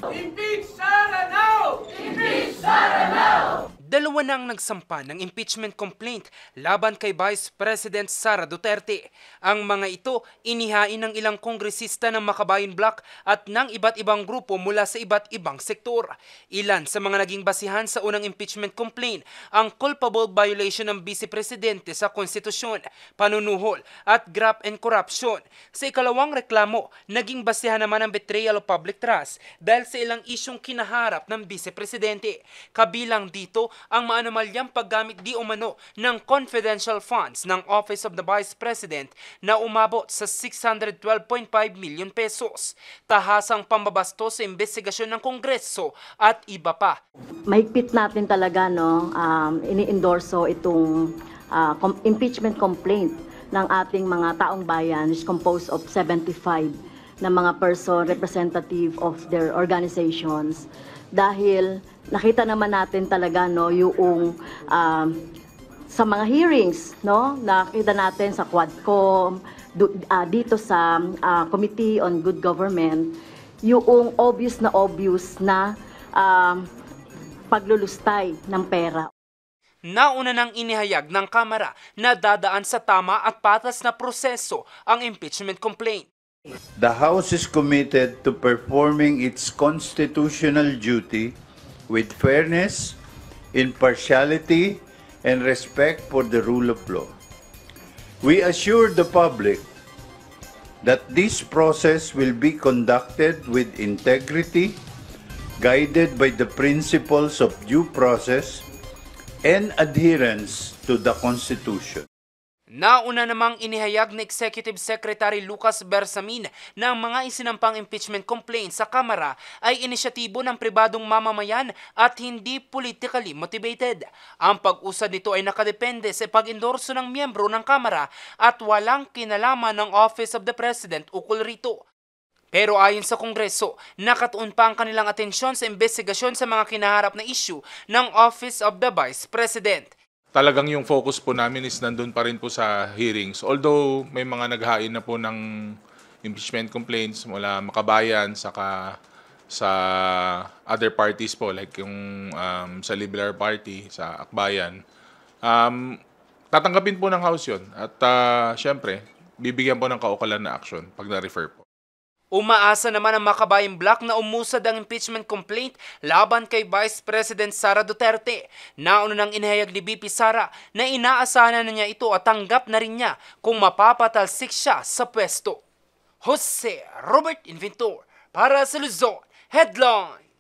Impeach Sara now! Impeach Sara now! Dalawa na ang nagsampa ng impeachment complaint laban kay Vice President Sara Duterte. Ang mga ito inihain ng ilang kongresista ng Makabayan Bloc at ng iba't ibang grupo mula sa iba't ibang sektor. Ilan sa mga naging basihan sa unang impeachment complaint ang culpable violation ng Vice Presidente sa konstitusyon, panunuhol at graft and corruption. Sa ikalawang reklamo, naging basihan naman ang betrayal of public trust dahil sa ilang isyong kinaharap ng Vice Presidente. Kabilang dito ang maanomalyang paggamit di umano ng confidential funds ng Office of the Vice President na umabot sa 612.5 million pesos, tahasang pambabastos sa investigasyon ng Kongreso at iba pa. Mahigpit natin talaga ini-endorso itong impeachment complaint ng ating mga taong bayan, is composed of 75 na mga person representative of their organizations. Dahil nakita naman natin talaga yung sa mga hearings, nakita natin sa Quadcom, dito sa Committee on Good Government, yung obvious na paglulustay ng pera. Nauna nang inihayag ng Kamara na dadaan sa tama at patas na proseso ang impeachment complaint. The House is committed to performing its constitutional duty with fairness, impartiality, and respect for the rule of law. We assure the public that this process will be conducted with integrity, guided by the principles of due process and adherence to the Constitution. Nauna namang inihayag ni Executive Secretary Lucas Bersamin na ang mga isinampang impeachment complaint sa Kamara ay inisyatibo ng pribadong mamamayan at hindi politically motivated. Ang pag-usad nito ay nakadepende sa pag-endorso ng miyembro ng Kamara at walang kinalaman ng Office of the President ukol rito. Pero ayon sa Kongreso, nakatuon pa ang kanilang atensyon sa investigasyon sa mga kinaharap na issue ng Office of the Vice President. Talagang yung focus po namin is nandun pa rin po sa hearings. Although may mga naghain na po ng impeachment complaints mula Makabayan saka sa other parties po like yung sa Liberal Party, sa Akbayan. Tatanggapin po ng House yun at syempre bibigyan po ng kaukulan na action pag na-refer po. Umaasa naman ang Makabayan Bloc na umusad ang impeachment complaint laban kay Vice President Sara Duterte. Nauna nang inihayag ni VP Sara na inaasahan na niya ito at tanggap na rin niya kung mapapatalsik siya sa pwesto. Jose Robert Inventor para sa Luzon Headline.